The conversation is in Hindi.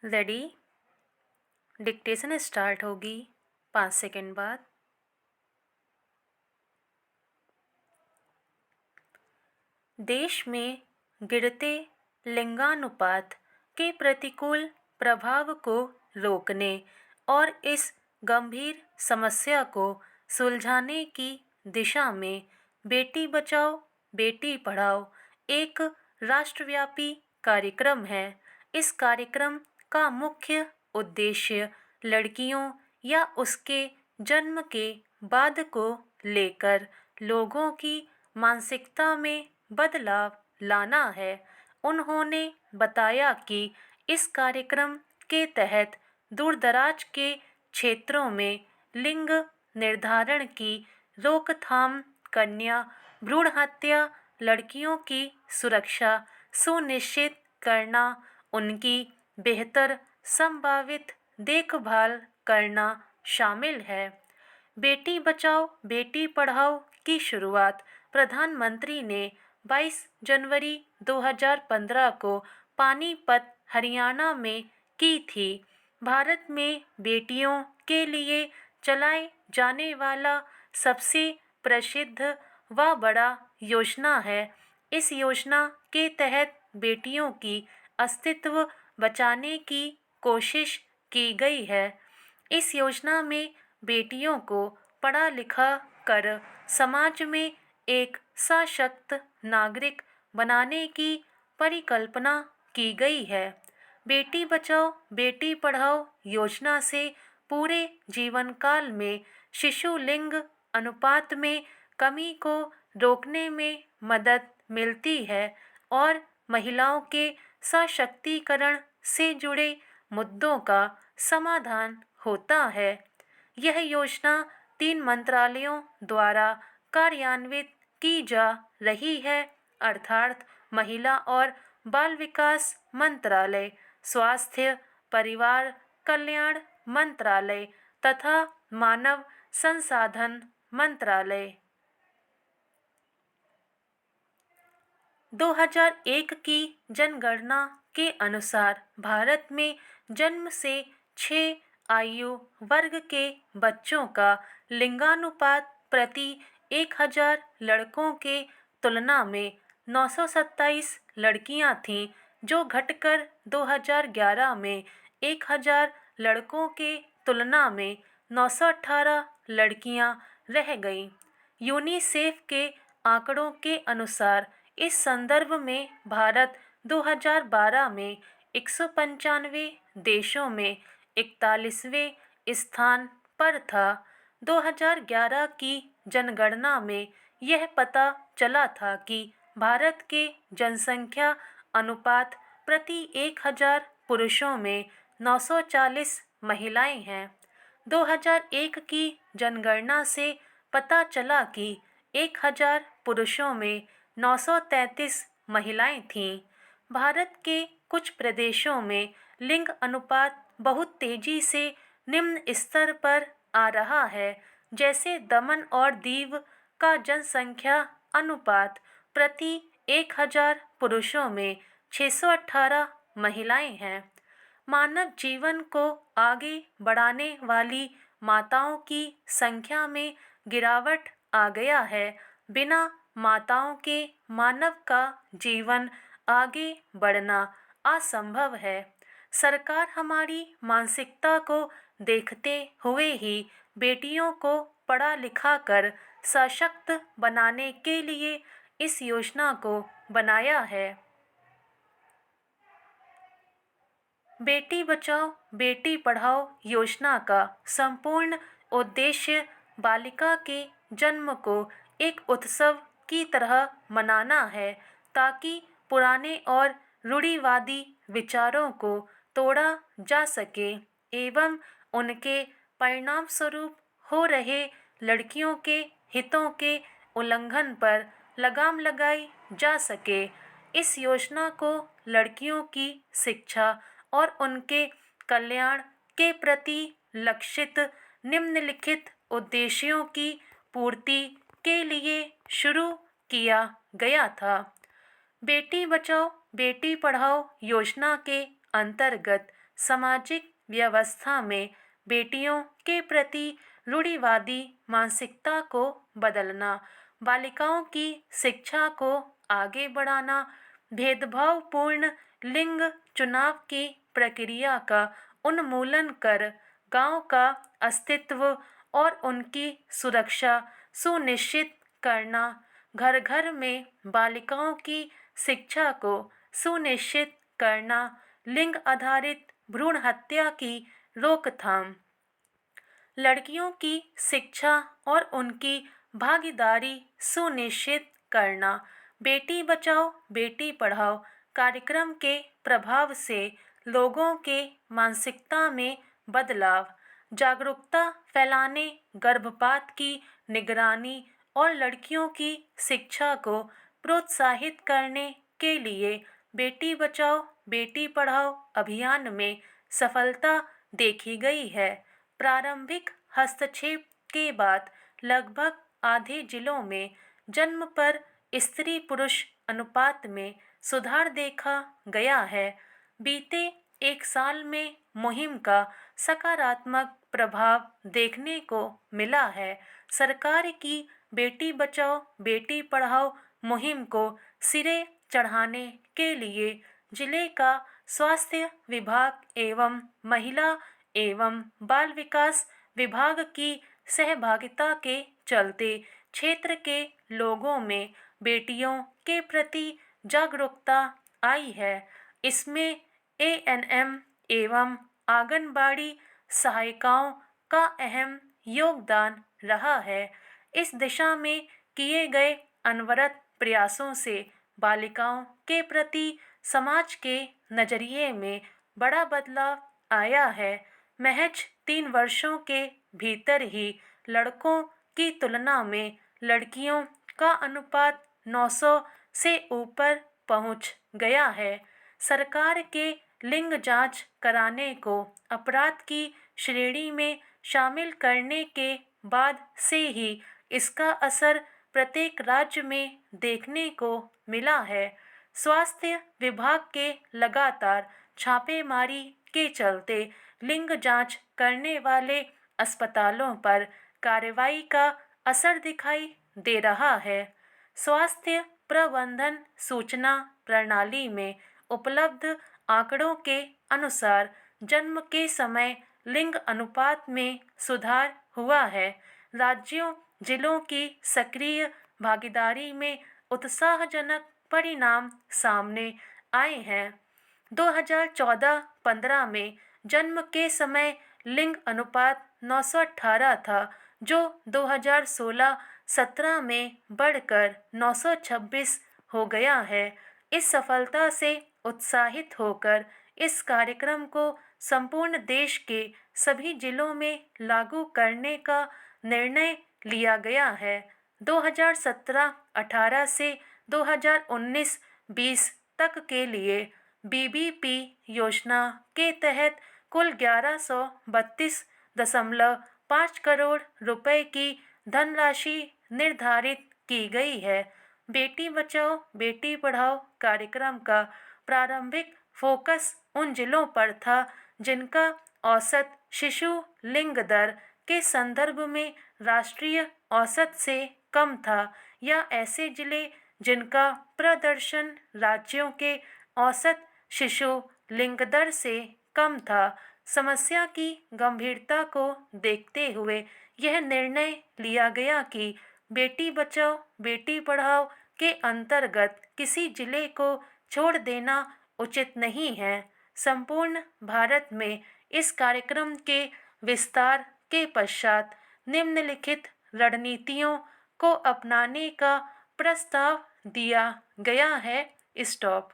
रेडी। डिक्टेशन स्टार्ट होगी 5 सेकंड बाद। देश में गिरते लिंगानुपात के प्रतिकूल प्रभाव को रोकने और इस गंभीर समस्या को सुलझाने की दिशा में बेटी बचाओ बेटी पढ़ाओ एक राष्ट्रव्यापी कार्यक्रम है। इस कार्यक्रम का मुख्य उद्देश्य लड़कियों या उसके जन्म के बाद को लेकर लोगों की मानसिकता में बदलाव लाना है। उन्होंने बताया कि इस कार्यक्रम के तहत दूरदराज के क्षेत्रों में लिंग निर्धारण की रोकथाम, कन्या भ्रूण हत्या, लड़कियों की सुरक्षा सुनिश्चित करना, उनकी बेहतर संभावित देखभाल करना शामिल है। बेटी बचाओ बेटी पढ़ाओ की शुरुआत प्रधानमंत्री ने 22 जनवरी 2015 को पानीपत, हरियाणा में की थी। भारत में बेटियों के लिए चलाए जाने वाला सबसे प्रसिद्ध व बड़ा योजना है। इस योजना के तहत बेटियों की अस्तित्व बचाने की कोशिश की गई है। इस योजना में बेटियों को पढ़ा लिखा कर समाज में एक सशक्त नागरिक बनाने की परिकल्पना की गई है। बेटी बचाओ बेटी पढ़ाओ योजना से पूरे जीवन काल में शिशु लिंग अनुपात में कमी को रोकने में मदद मिलती है और महिलाओं के सशक्तिकरण से जुड़े मुद्दों का समाधान होता है। यह योजना 3 मंत्रालयों द्वारा कार्यान्वित की जा रही है, अर्थात महिला और बाल विकास मंत्रालय, स्वास्थ्य परिवार कल्याण मंत्रालय तथा मानव संसाधन मंत्रालय। 2001 की जनगणना के अनुसार भारत में जन्म से 6 आयु वर्ग के बच्चों का लिंगानुपात प्रति 1000 लड़कों के तुलना में 927 लड़कियां थीं, जो घटकर 2011 में 1000 लड़कों के तुलना में 918 लड़कियां रह गईं। यूनिसेफ के आंकड़ों के अनुसार इस संदर्भ में भारत 2012 में 195 देशों में 41वें स्थान पर था। 2011 की जनगणना में यह पता चला था कि भारत के जनसंख्या अनुपात प्रति 1000 पुरुषों में 940 महिलाएं हैं। 2001 की जनगणना से पता चला कि 1000 पुरुषों में 933 महिलाएं थीं। भारत के कुछ प्रदेशों में लिंग अनुपात बहुत तेजी से निम्न स्तर पर आ रहा है, जैसे दमन और दीव का जनसंख्या अनुपात प्रति 1000 पुरुषों में 618 महिलाएं हैं। मानव जीवन को आगे बढ़ाने वाली माताओं की संख्या में गिरावट आ गया है। बिना माताओं के मानव का जीवन आगे बढ़ना असंभव है। सरकार हमारी मानसिकता को देखते हुए ही बेटियों को पढ़ा लिखा कर सशक्त बनाने के लिए इस योजना को बनाया है। बेटी बचाओ बेटी पढ़ाओ योजना का संपूर्ण उद्देश्य बालिका के जन्म को एक उत्सव की तरह मनाना है, ताकि पुराने और रूढ़िवादी विचारों को तोड़ा जा सके एवं उनके परिणाम स्वरूप हो रहे लड़कियों के हितों के उल्लंघन पर लगाम लगाई जा सके। इस योजना को लड़कियों की शिक्षा और उनके कल्याण के प्रति लक्षित निम्नलिखित उद्देश्यों की पूर्ति के लिए शुरू किया गया था। बेटी बचाओ बेटी पढ़ाओ योजना के अंतर्गत सामाजिक व्यवस्था में बेटियों के प्रति रूढ़िवादी मानसिकता को बदलना, बालिकाओं की शिक्षा को आगे बढ़ाना, भेदभावपूर्ण लिंग चुनाव की प्रक्रिया का उन्मूलन कर गांव का अस्तित्व और उनकी सुरक्षा सुनिश्चित करना, घर घर में बालिकाओं की शिक्षा को सुनिश्चित करना, लिंग आधारित भ्रूण हत्या की रोकथाम, लड़कियों की शिक्षा और उनकी भागीदारी सुनिश्चित करना, बेटी बचाओ बेटी पढ़ाओ कार्यक्रम के प्रभाव से लोगों के मानसिकता में बदलाव, जागरूकता फैलाने, गर्भपात की निगरानी और लड़कियों की शिक्षा को प्रोत्साहित करने के लिए बेटी बचाओ बेटी पढ़ाओ अभियान में सफलता देखी गई है। प्रारंभिक हस्तक्षेप के बाद लगभग आधे जिलों में जन्म पर स्त्री पुरुष अनुपात में सुधार देखा गया है। बीते एक साल में मुहिम का सकारात्मक प्रभाव देखने को मिला है। सरकार की बेटी बचाओ बेटी पढ़ाओ मुहिम को सिरे चढ़ाने के लिए जिले का स्वास्थ्य विभाग एवं महिला एवं बाल विकास विभाग की सहभागिता के चलते क्षेत्र के लोगों में बेटियों के प्रति जागरूकता आई है। इसमें एएनएम एवं आंगनबाड़ी सहायिकाओं का अहम योगदान रहा है। इस दिशा में किए गए अनवरत प्रयासों से बालिकाओं के प्रति समाज के नजरिए में बड़ा बदलाव आया है। महज 3 वर्षों के भीतर ही लड़कों की तुलना में लड़कियों का अनुपात 900 से ऊपर पहुंच गया है। सरकार के लिंग जांच कराने को अपराध की श्रेणी में शामिल करने के बाद से ही इसका असर प्रत्येक राज्य में देखने को मिला है। स्वास्थ्य विभाग के लगातार छापेमारी के चलते लिंग जांच करने वाले अस्पतालों पर कार्रवाई का असर दिखाई दे रहा है। स्वास्थ्य प्रबंधन सूचना प्रणाली में उपलब्ध आंकड़ों के अनुसार जन्म के समय लिंग अनुपात में सुधार हुआ है। राज्यों जिलों की सक्रिय भागीदारी में उत्साहजनक परिणाम सामने आए हैं। 2014-15 में जन्म के समय लिंग अनुपात 918 था, जो 2016-17 में बढ़कर 926 हो गया है। इस सफलता से उत्साहित होकर इस कार्यक्रम को संपूर्ण देश के सभी जिलों में लागू करने का निर्णय लिया गया है। 2017-18 से 2019-20 तक के लिए बीबीपी योजना के तहत कुल 1132.5 करोड़ रुपए की धनराशि निर्धारित की गई है। बेटी बचाओ बेटी पढ़ाओ कार्यक्रम का प्रारंभिक फोकस उन जिलों पर था जिनका औसत शिशु लिंग दर के संदर्भ में राष्ट्रीय औसत से कम था, या ऐसे जिले जिनका प्रदर्शन राज्यों के औसत शिशु लिंग दर से कम था। समस्या की गंभीरता को देखते हुए यह निर्णय लिया गया कि बेटी बचाओ बेटी पढ़ाओ के अंतर्गत किसी जिले को छोड़ देना उचित नहीं है। संपूर्ण भारत में इस कार्यक्रम के विस्तार के पश्चात निम्नलिखित रणनीतियों को अपनाने का प्रस्ताव दिया गया है। स्टॉप।